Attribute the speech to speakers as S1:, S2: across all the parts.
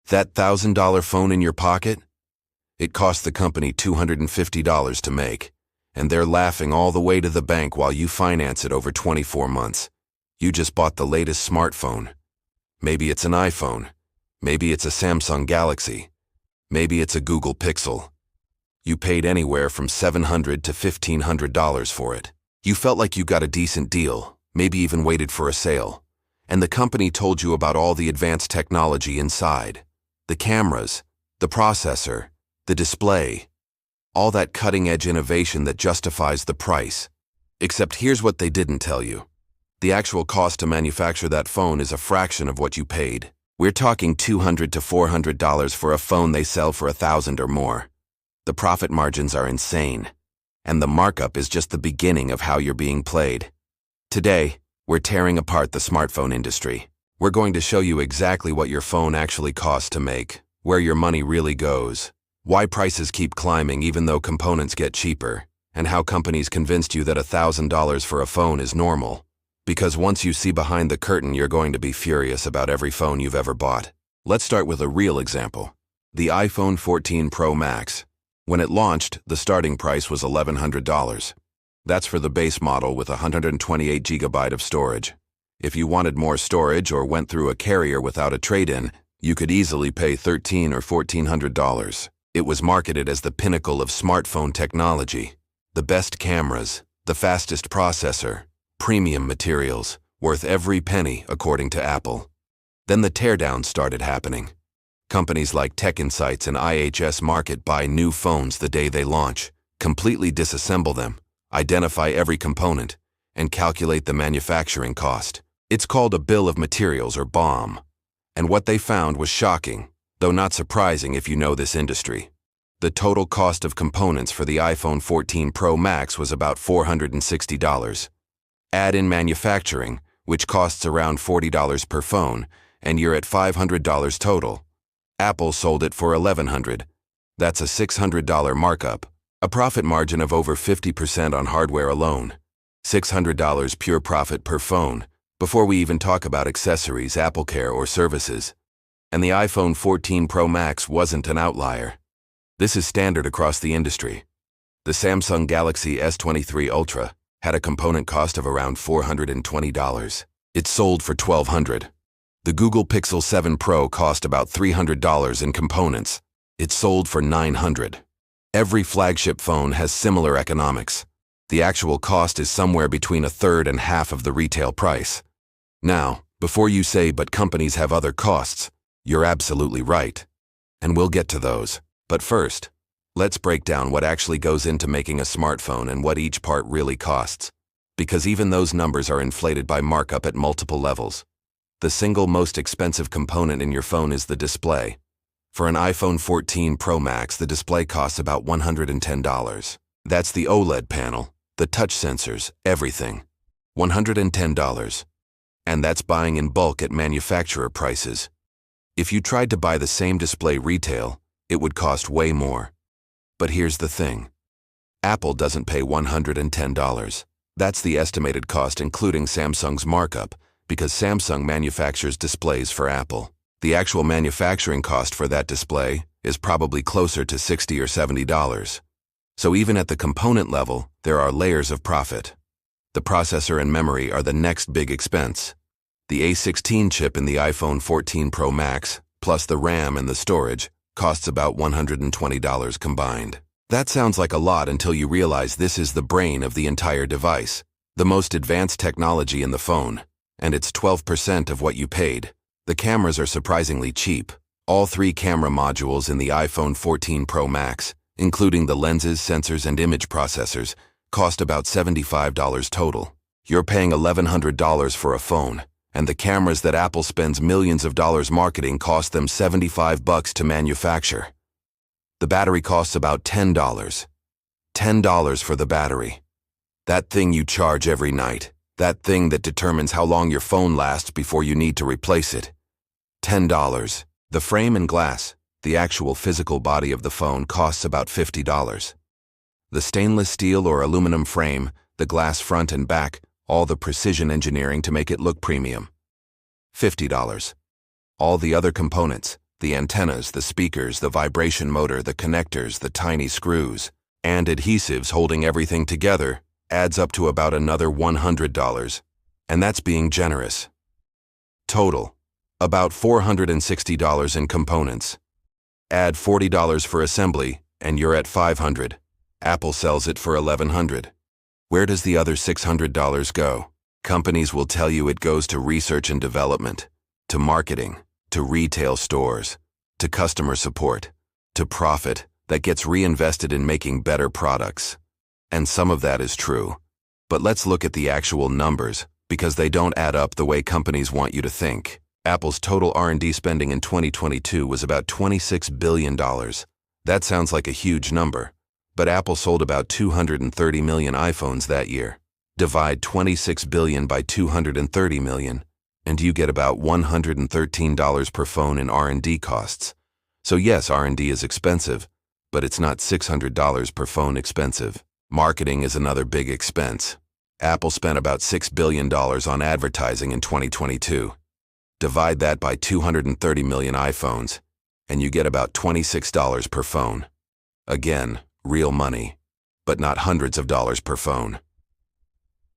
S1: That $1,000 phone in your pocket? It cost the company $250 to make, and they're laughing all the way to the bank while you finance it over 24 months. You just bought the latest smartphone. Maybe it's an iPhone. Maybe it's a Samsung Galaxy. Maybe it's a Google Pixel. You paid anywhere from $700 to $1,500 for it. You felt like you got a decent deal, maybe even waited for a sale. And the company told you about all the advanced technology inside. The cameras, the processor, the display. All that cutting-edge innovation that justifies the price. Except here's what they didn't tell you. The actual cost to manufacture that phone is a fraction of what you paid. We're talking $200 to $400 for a phone they sell for $1,000 or more. The profit margins are insane. And the markup is just the beginning of how you're being played. Today, we're tearing apart the smartphone industry. We're going to show you exactly what your phone actually costs to make, where your money really goes, why prices keep climbing even though components get cheaper, and how companies convinced you that $1,000 for a phone is normal. Because once you see behind the curtain, you're going to be furious about every phone you've ever bought. Let's start with a real example. The iPhone 14 Pro Max. When it launched, the starting price was $1,100. That's for the base model with 128 GB of storage. If you wanted more storage or went through a carrier without a trade-in, you could easily pay $1,300 or $1,400. It was marketed as the pinnacle of smartphone technology. The best cameras, the fastest processor, premium materials, worth every penny according to Apple. Then the teardown started happening. Companies like Tech Insights and IHS Markit buy new phones the day they launch, completely disassemble them, identify every component, and calculate the manufacturing cost. It's called a bill of materials or BOM. And what they found was shocking, though not surprising if you know this industry. The total cost of components for the iPhone 14 Pro Max was about $460. Add in manufacturing, which costs around $40 per phone, and you're at $500 total. Apple sold it for $1,100. That's a $600 markup, a profit margin of over 50% on hardware alone. $600 pure profit per phone, before we even talk about accessories, AppleCare, or services. And the iPhone 14 Pro Max wasn't an outlier. This is standard across the industry. The Samsung Galaxy S23 Ultra had a component cost of around $420. It sold for $1,200. The Google Pixel 7 Pro cost about $300 in components. It sold for $900. Every flagship phone has similar economics. The actual cost is somewhere between a third and half of the retail price. Now, before you say, but companies have other costs, you're absolutely right. And we'll get to those. But first, let's break down what actually goes into making a smartphone and what each part really costs. Because even those numbers are inflated by markup at multiple levels. The single most expensive component in your phone is the display. For an iPhone 14 Pro Max, the display costs about $110. That's the OLED panel, the touch sensors, everything. $110. And that's buying in bulk at manufacturer prices. If you tried to buy the same display retail, it would cost way more. But here's the thing. Apple doesn't pay $110. That's the estimated cost including Samsung's markup, because Samsung manufactures displays for Apple. The actual manufacturing cost for that display is probably closer to $60 or $70. So even at the component level, there are layers of profit. The processor and memory are the next big expense. The A16 chip in the iPhone 14 Pro Max, plus the RAM and the storage, costs about $120 combined. That sounds like a lot until you realize this is the brain of the entire device, the most advanced technology in the phone, and it's 12% of what you paid. The cameras are surprisingly cheap. All 3 camera modules in the iPhone 14 Pro Max, including the lenses, sensors, and image processors, cost about $75 total. You're paying $1,100 for a phone, and the cameras that Apple spends millions of dollars marketing cost them $75 to manufacture. The battery costs about $10. $10 for the battery. That thing you charge every night. That thing that determines how long your phone lasts before you need to replace it. $10. The frame and glass, the actual physical body of the phone, costs about $50. The stainless steel or aluminum frame, the glass front and back, all the precision engineering to make it look premium. $50. All the other components, The antennas, the speakers, the vibration motor, the connectors, the tiny screws, and adhesives holding everything together adds up to about another $100. And that's being generous. Total, about $460 in components. Add $40 for assembly, and you're at $500. Apple sells it for $1,100. Where does the other $600 go? Companies will tell you it goes to research and development, to marketing, to retail stores, to customer support, to profit that gets reinvested in making better products. And some of that is true. But let's look at the actual numbers, because they don't add up the way companies want you to think. Apple's total R&D spending in 2022 was about $26 billion. That sounds like a huge number, but Apple sold about 230 million iPhones that year. Divide 26 billion by 230 million, and you get about $113 per phone in R&D costs. So yes, R&D is expensive, but it's not $600 per phone expensive. Marketing is another big expense. Apple spent about $6 billion on advertising in 2022. Divide that by 230 million iPhones, and you get about $26 per phone. Again, real money, but not hundreds of dollars per phone.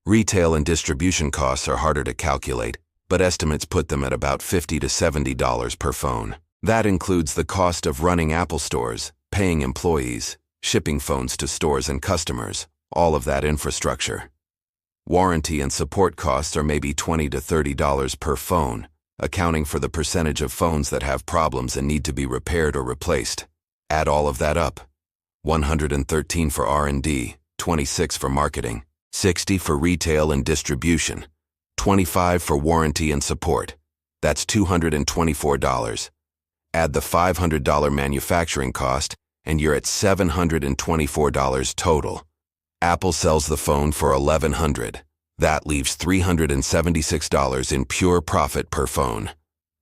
S1: Retail and distribution costs are harder to calculate, but estimates put them at about $50 to $70 per phone. That includes the cost of running Apple stores, paying employees, shipping phones to stores and customers, all of that infrastructure. Warranty and support costs are maybe $20 to $30 per phone, accounting for the percentage of phones that have problems and need to be repaired or replaced. Add all of that up. 113 for R&D, 26 for marketing, 60 for retail and distribution, 25 for warranty and support. That's $224. Add the $500 manufacturing cost, and you're at $724 total. Apple sells the phone for $1,100. That leaves $376 in pure profit per phone.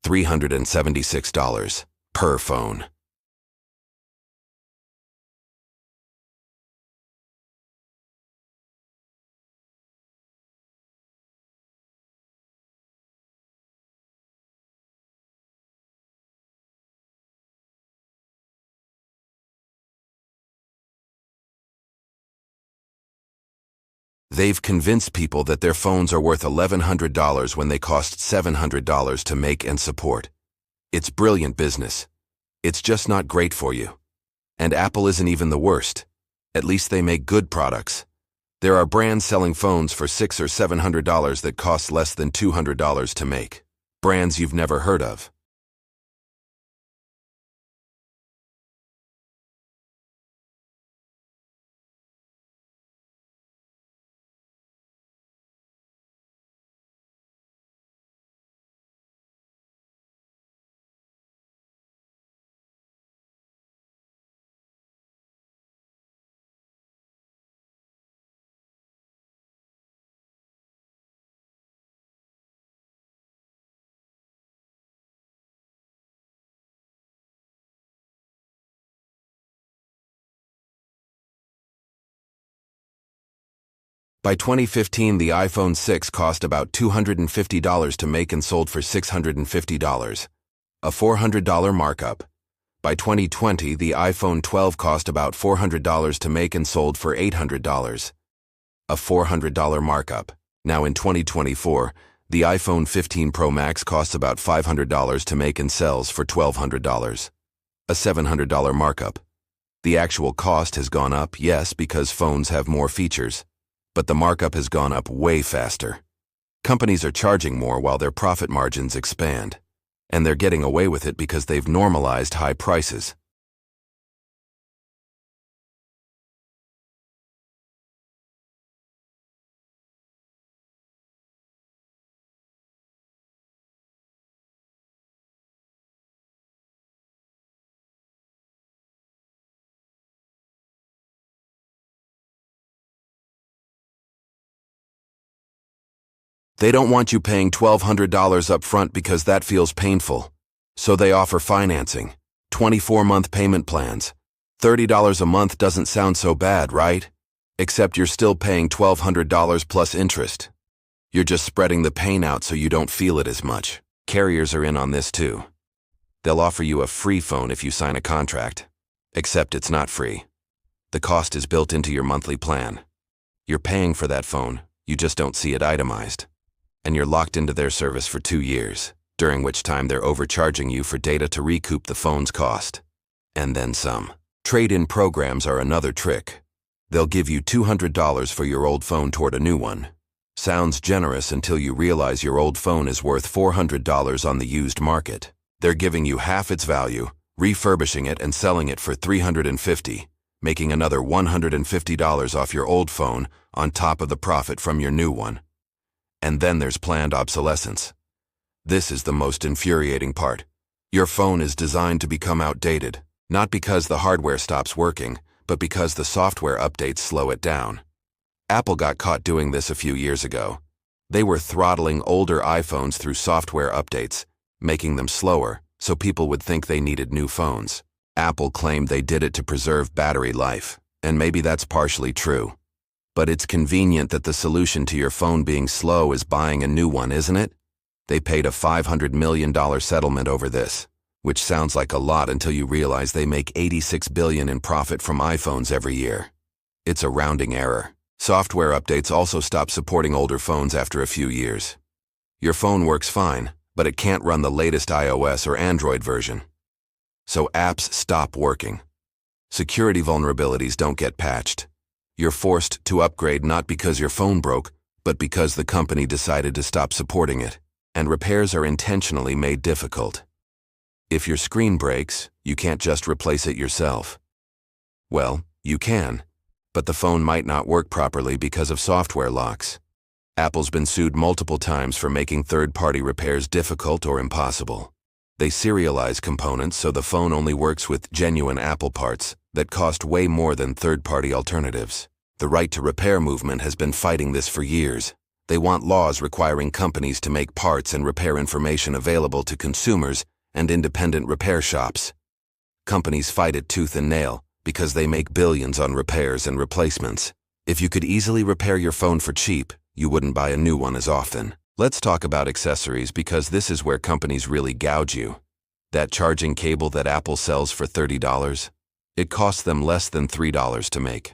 S1: $376 per phone. They've convinced people that their phones are worth $1,100 when they cost $700 to make and support. It's brilliant business. It's just not great for you. And Apple isn't even the worst. At least they make good products. There are brands selling phones for $600 or $700 that cost less than $200 to make. Brands you've never heard of. By 2015, the iPhone 6 cost about $250 to make and sold for $650, a $400 markup. By 2020, the iPhone 12 cost about $400 to make and sold for $800, a $400 markup. Now in 2024, the iPhone 15 Pro Max costs about $500 to make and sells for $1,200, a $700 markup. The actual cost has gone up, yes, because phones have more features. But the markup has gone up way faster. Companies are charging more while their profit margins expand. And they're getting away with it because they've normalized high prices. They don't want you paying $1,200 up front because that feels painful. So they offer financing, 24-month payment plans. $30 a month doesn't sound so bad, right? Except you're still paying $1,200 plus interest. You're just spreading the pain out so you don't feel it as much. Carriers are in on this too. They'll offer you a free phone if you sign a contract. Except it's not free. The cost is built into your monthly plan. You're paying for that phone, you just don't see it itemized. And you're locked into their service for 2 years, during which time they're overcharging you for data to recoup the phone's cost. And then some. Trade-in programs are another trick. They'll give you $200 for your old phone toward a new one. Sounds generous until you realize your old phone is worth $400 on the used market. They're giving you half its value, refurbishing it and selling it for $350, making another $150 off your old phone on top of the profit from your new one. And then there's planned obsolescence. This is the most infuriating part. Your phone is designed to become outdated, not because the hardware stops working, but because the software updates slow it down. Apple got caught doing this a few years ago. They were throttling older iPhones through software updates, making them slower, so people would think they needed new phones. Apple claimed they did it to preserve battery life, and maybe that's partially true. But it's convenient that the solution to your phone being slow is buying a new one, isn't it? They paid a $500 million settlement over this, which sounds like a lot until you realize they make $86 billion in profit from iPhones every year. It's a rounding error. Software updates also stop supporting older phones after a few years. Your phone works fine, but it can't run the latest iOS or Android version. So apps stop working. Security vulnerabilities don't get patched. You're forced to upgrade not because your phone broke, but because the company decided to stop supporting it, and repairs are intentionally made difficult. If your screen breaks, you can't just replace it yourself. Well, you can, but the phone might not work properly because of software locks. Apple's been sued multiple times for making third-party repairs difficult or impossible. They serialize components so the phone only works with genuine Apple parts that cost way more than third-party alternatives. The right to repair movement has been fighting this for years. They want laws requiring companies to make parts and repair information available to consumers and independent repair shops. Companies fight it tooth and nail because they make billions on repairs and replacements. If you could easily repair your phone for cheap, you wouldn't buy a new one as often. Let's talk about accessories because this is where companies really gouge you. That charging cable that Apple sells for $30, it costs them less than $3 to make.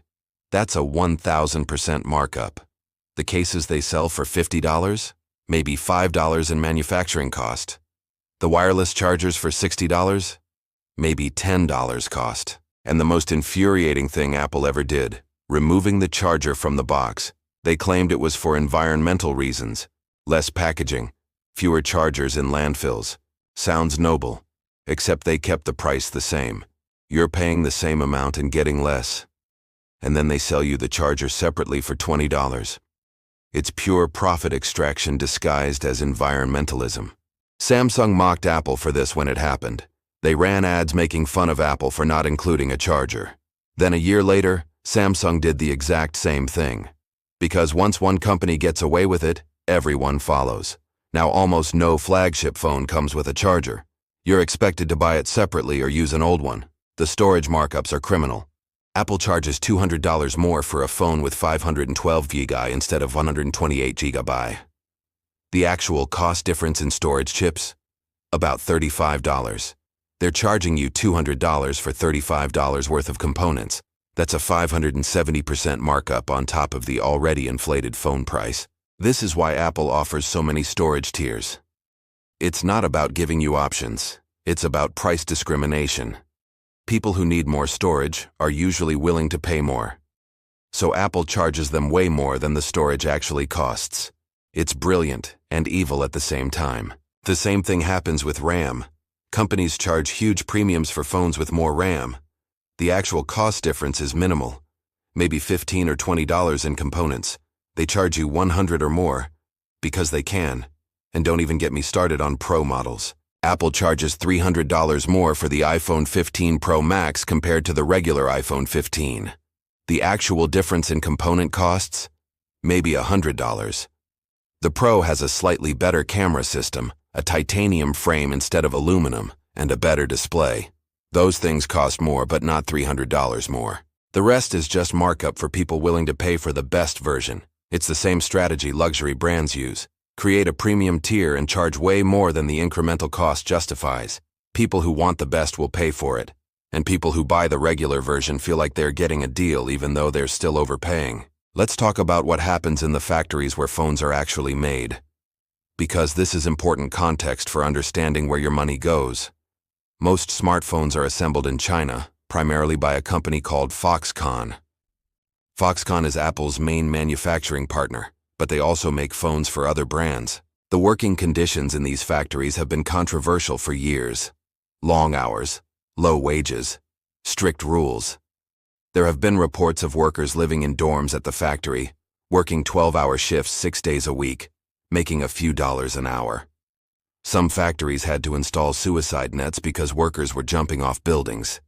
S1: That's a 1,000% markup. The cases they sell for $50, maybe $5 in manufacturing cost. The wireless chargers for $60, maybe $10 cost. And the most infuriating thing Apple ever did, removing the charger from the box. They claimed it was for environmental reasons. Less packaging, fewer chargers in landfills. Sounds noble, except they kept the price the same. You're paying the same amount and getting less. And then they sell you the charger separately for $20. It's pure profit extraction disguised as environmentalism. Samsung mocked Apple for this when it happened. They ran ads making fun of Apple for not including a charger. Then a year later, Samsung did the exact same thing. Because once one company gets away with it, everyone follows. Now almost no flagship phone comes with a charger. You're expected to buy it separately or use an old one. The storage markups are criminal. Apple charges $200 more for a phone with 512 GB instead of 128 GB. The actual cost difference in storage chips? About $35. They're charging you $200 for $35 worth of components. That's a 570% markup on top of the already inflated phone price. This is why Apple offers so many storage tiers. It's not about giving you options. It's about price discrimination. People who need more storage are usually willing to pay more. So Apple charges them way more than the storage actually costs. It's brilliant and evil at the same time. The same thing happens with RAM. Companies charge huge premiums for phones with more RAM. The actual cost difference is minimal, maybe $15 or $20 in components. They charge you $100 or more, because they can. And don't even get me started on Pro models. Apple charges $300 more for the iPhone 15 Pro Max compared to the regular iPhone 15. The actual difference in component costs? Maybe $100. The Pro has a slightly better camera system, a titanium frame instead of aluminum, and a better display. Those things cost more, but not $300 more. The rest is just markup for people willing to pay for the best version. It's the same strategy luxury brands use. Create a premium tier and charge way more than the incremental cost justifies. People who want the best will pay for it, and people who buy the regular version feel like they're getting a deal even though they're still overpaying. Let's talk about what happens in the factories where phones are actually made, because this is important context for understanding where your money goes. Most smartphones are assembled in China, primarily by a company called Foxconn. Foxconn is Apple's main manufacturing partner, but they also make phones for other brands. The working conditions in these factories have been controversial for years. Long hours, low wages, strict rules. There have been reports of workers living in dorms at the factory, working 12-hour shifts 6 days a week, making a few dollars an hour. Some factories had to install suicide nets because workers were jumping off buildings.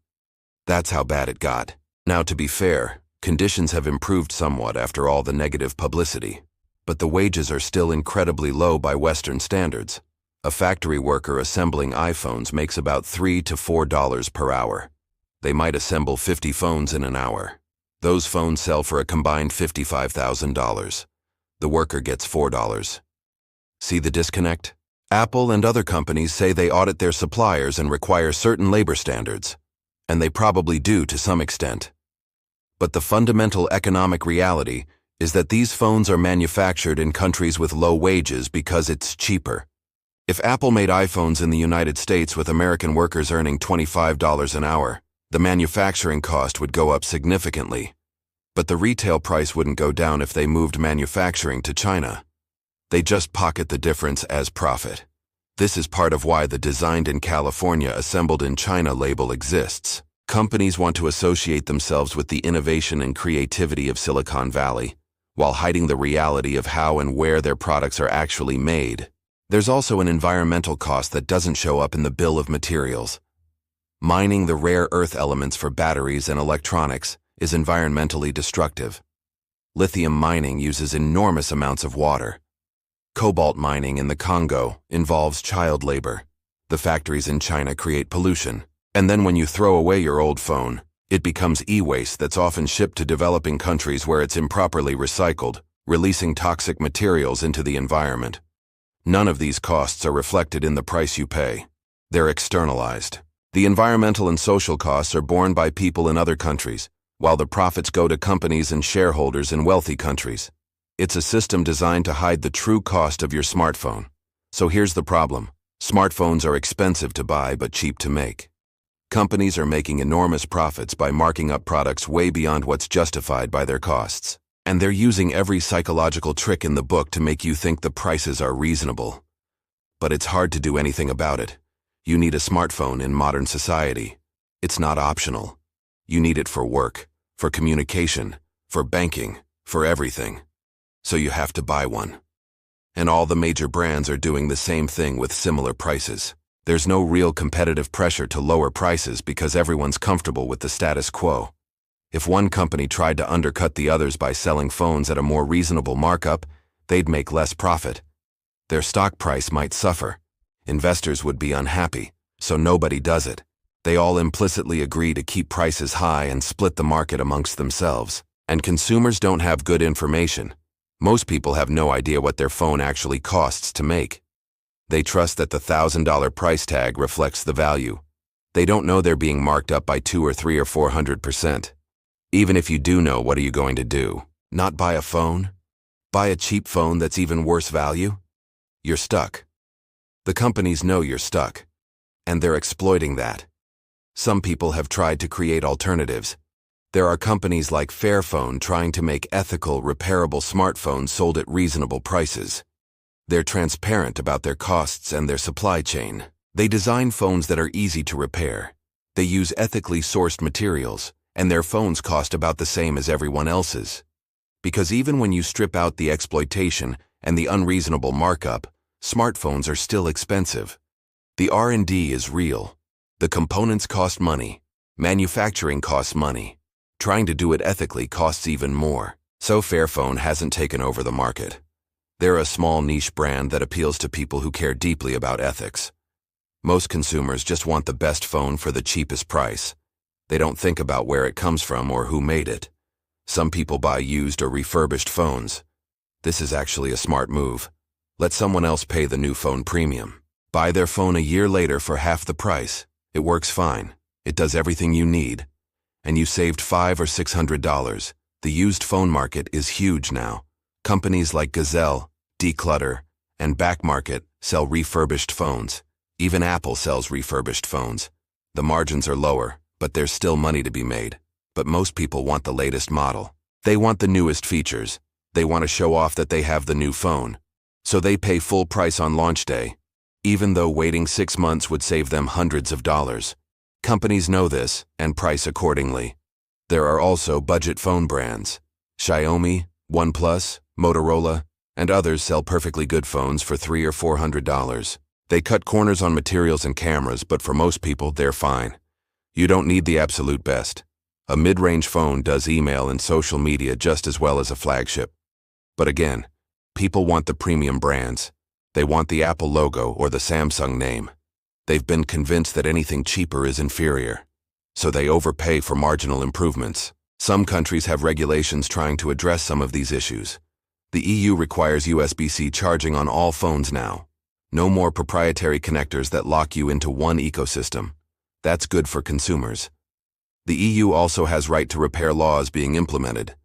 S1: That's how bad it got. Now, to be fair, conditions have improved somewhat after all the negative publicity, but the wages are still incredibly low by Western standards. A factory worker assembling iPhones makes about $3 to $4 per hour. They might assemble 50 phones in an hour. Those phones sell for a combined $55,000. The worker gets $4. See the disconnect? Apple and other companies say they audit their suppliers and require certain labor standards, and they probably do to some extent. But the fundamental economic reality is that these phones are manufactured in countries with low wages because it's cheaper. If Apple made iPhones in the United States with American workers earning $25 an hour, the manufacturing cost would go up significantly. But the retail price wouldn't go down if they moved manufacturing to China. They just pocket the difference as profit. This is part of why the "Designed in California, Assembled in China" label exists. Companies want to associate themselves with the innovation and creativity of Silicon Valley, while hiding the reality of how and where their products are actually made. There's also an environmental cost that doesn't show up in the bill of materials. Mining the rare earth elements for batteries and electronics is environmentally destructive. Lithium mining uses enormous amounts of water. Cobalt mining in the Congo involves child labor. The factories in China create pollution. And then when you throw away your old phone, it becomes e-waste that's often shipped to developing countries where it's improperly recycled, releasing toxic materials into the environment. None of these costs are reflected in the price you pay. They're externalized. The environmental and social costs are borne by people in other countries, while the profits go to companies and shareholders in wealthy countries. It's a system designed to hide the true cost of your smartphone. So here's the problem. Smartphones are expensive to buy but cheap to make. Companies are making enormous profits by marking up products way beyond what's justified by their costs. And they're using every psychological trick in the book to make you think the prices are reasonable. But it's hard to do anything about it. You need a smartphone in modern society. It's not optional. You need it for work, for communication, for banking, for everything. So you have to buy one. And all the major brands are doing the same thing with similar prices. There's no real competitive pressure to lower prices because everyone's comfortable with the status quo. If one company tried to undercut the others by selling phones at a more reasonable markup, they'd make less profit. Their stock price might suffer. Investors would be unhappy, so nobody does it. They all implicitly agree to keep prices high and split the market amongst themselves. And consumers don't have good information. Most people have no idea what their phone actually costs to make. They trust that the $1,000 price tag reflects the value. They don't know they're being marked up by 200 or 300 or 400%. Even if you do know, what are you going to do? Not buy a phone? Buy a cheap phone that's even worse value? You're stuck. The companies know you're stuck, and they're exploiting that. Some people have tried to create alternatives. There are companies like Fairphone trying to make ethical, repairable smartphones sold at reasonable prices. They're transparent about their costs and their supply chain. They design phones that are easy to repair. They use ethically sourced materials, and their phones cost about the same as everyone else's. Because even when you strip out the exploitation and the unreasonable markup, smartphones are still expensive. The R&D is real. The components cost money. Manufacturing costs money. Trying to do it ethically costs even more. So Fairphone hasn't taken over the market. They're a small niche brand that appeals to people who care deeply about ethics. Most consumers just want the best phone for the cheapest price. They don't think about where it comes from or who made it. Some people buy used or refurbished phones. This is actually a smart move. Let someone else pay the new phone premium. Buy their phone a year later for half the price. It works fine. It does everything you need. And you saved $500 or $600. The used phone market is huge now. Companies like Gazelle, Declutter, and Backmarket sell refurbished phones. Even Apple sells refurbished phones. The margins are lower, but there's still money to be made. But most people want the latest model. They want the newest features. They want to show off that they have the new phone. So they pay full price on launch day, even though waiting 6 months would save them hundreds of dollars. Companies know this and price accordingly. There are also budget phone brands. Xiaomi, OnePlus, Motorola, and others sell perfectly good phones for $300 or $400. They cut corners on materials and cameras, but for most people, they're fine. You don't need the absolute best. A mid-range phone does email and social media just as well as a flagship. But again, people want the premium brands. They want the Apple logo or the Samsung name. They've been convinced that anything cheaper is inferior. So they overpay for marginal improvements. Some countries have regulations trying to address some of these issues. The EU requires USB-C charging on all phones now. No more proprietary connectors that lock you into one ecosystem. That's good for consumers. The EU also has right to repair laws being implemented.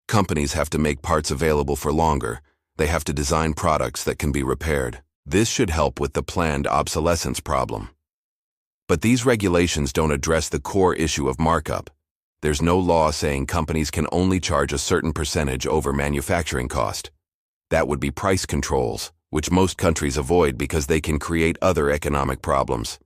S1: Companies have to make parts available for longer. They have to design products that can be repaired. This should help with the planned obsolescence problem. But these regulations don't address the core issue of markup. There's no law saying companies can only charge a certain percentage over manufacturing cost. That would be price controls, which most countries avoid because they can create other economic problems.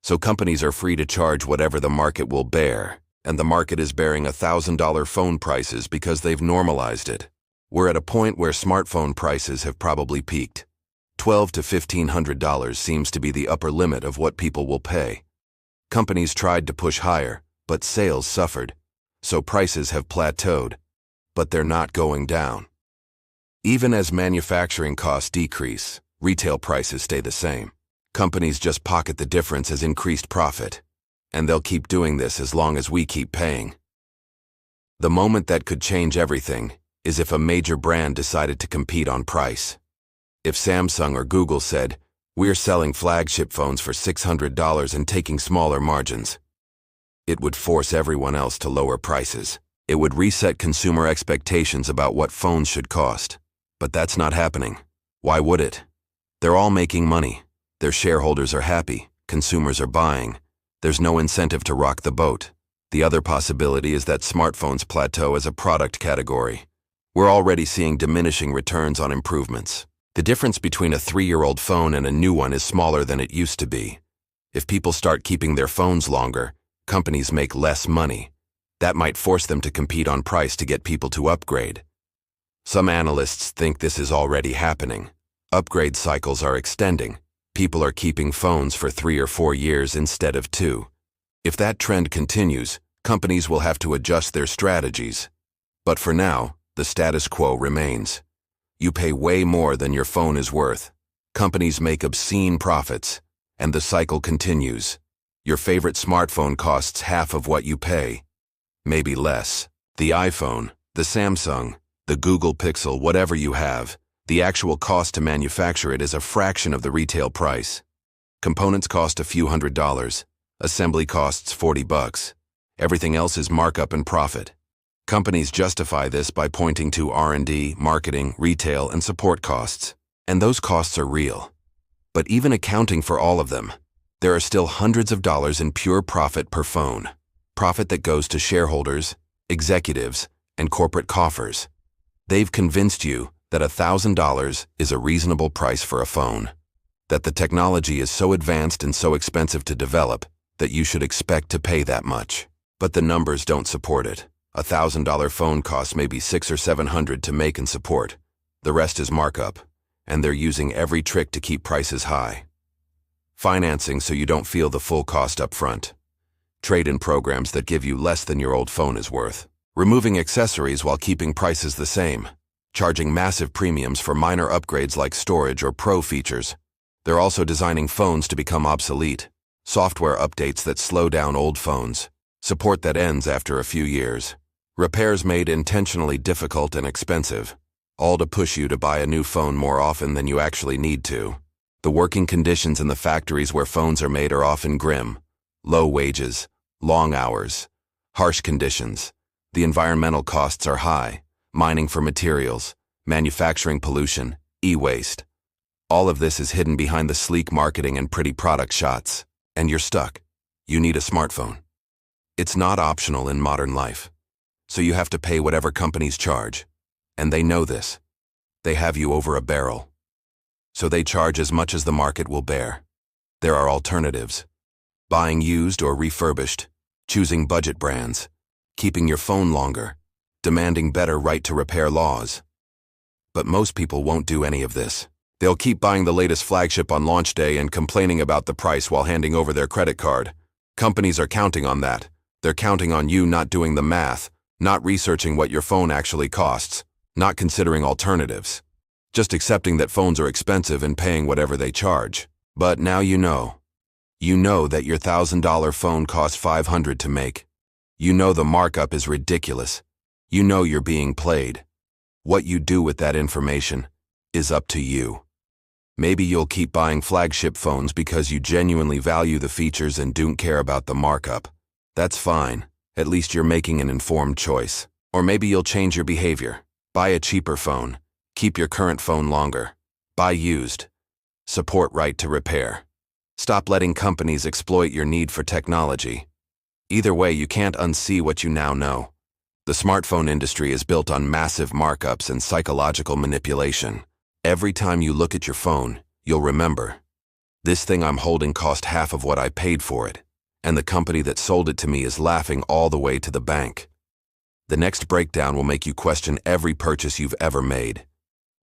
S1: So companies are free to charge whatever the market will bear, and the market is bearing $1,000 phone prices because they've normalized it. We're at a point where smartphone prices have probably peaked. $1,200 to $1,500 seems to be the upper limit of what people will pay. Companies tried to push higher, but sales suffered. So prices have plateaued, but they're not going down. Even as manufacturing costs decrease, retail prices stay the same. Companies just pocket the difference as increased profit, and they'll keep doing this as long as we keep paying. The moment that could change everything is if a major brand decided to compete on price. If Samsung or Google said, "We're selling flagship phones for $600 and taking smaller margins," it would force everyone else to lower prices. It would reset consumer expectations about what phones should cost. But that's not happening. Why would it? They're all making money. Their shareholders are happy. Consumers are buying. There's no incentive to rock the boat. The other possibility is that smartphones plateau as a product category. We're already seeing diminishing returns on improvements. The difference between a 3-year-old phone and a new one is smaller than it used to be. If people start keeping their phones longer, companies make less money. That might force them to compete on price to get people to upgrade. Some analysts think this is already happening. Upgrade cycles are extending. People are keeping phones for 3 or 4 years instead of 2. If that trend continues, companies will have to adjust their strategies. But for now, the status quo remains. You pay way more than your phone is worth. Companies make obscene profits, and the cycle continues. Your favorite smartphone costs half of what you pay, maybe less. The iPhone, the Samsung, the Google Pixel, whatever you have, the actual cost to manufacture it is a fraction of the retail price. Components cost a few $100s. Assembly costs $40. Everything else is markup and profit. Companies justify this by pointing to R&D, marketing, retail, and support costs. And those costs are real. But even accounting for all of them, there are still hundreds of dollars in pure profit per phone. Profit that goes to shareholders, executives, and corporate coffers. They've convinced you that $1,000 is a reasonable price for a phone. That the technology is so advanced and so expensive to develop that you should expect to pay that much. But the numbers don't support it. A $1,000 phone costs maybe $600 or $700 to make and support. The rest is markup, and they're using every trick to keep prices high. Financing so you don't feel the full cost up front. Trade-in programs that give you less than your old phone is worth. Removing accessories while keeping prices the same. Charging massive premiums for minor upgrades like storage or pro features. They're also designing phones to become obsolete. Software updates that slow down old phones. Support that ends after a few years. Repairs made intentionally difficult and expensive. All to push you to buy a new phone more often than you actually need to. The working conditions in the factories where phones are made are often grim. Low wages, long hours, harsh conditions. The environmental costs are high. Mining for materials, manufacturing pollution, e-waste. All of this is hidden behind the sleek marketing and pretty product shots. And you're stuck. You need a smartphone. It's not optional in modern life. So you have to pay whatever companies charge. And they know this. They have you over a barrel. So they charge as much as the market will bear. There are alternatives. Buying used or refurbished, choosing budget brands, keeping your phone longer, demanding better right-to-repair laws. But most people won't do any of this. They'll keep buying the latest flagship on launch day and complaining about the price while handing over their credit card. Companies are counting on that. They're counting on you not doing the math, not researching what your phone actually costs, not considering alternatives. Just accepting that phones are expensive and paying whatever they charge. But now you know. You know that your $1,000 phone costs $500 to make. You know the markup is ridiculous. You know you're being played. What you do with that information is up to you. Maybe you'll keep buying flagship phones because you genuinely value the features and don't care about the markup. That's fine. At least you're making an informed choice. Or maybe you'll change your behavior. Buy a cheaper phone. Keep your current phone longer. Buy used. Support right to repair. Stop letting companies exploit your need for technology. Either way, you can't unsee what you now know. The smartphone industry is built on massive markups and psychological manipulation. Every time you look at your phone, you'll remember, this thing I'm holding cost half of what I paid for it, and the company that sold it to me is laughing all the way to the bank. The next breakdown will make you question every purchase you've ever made.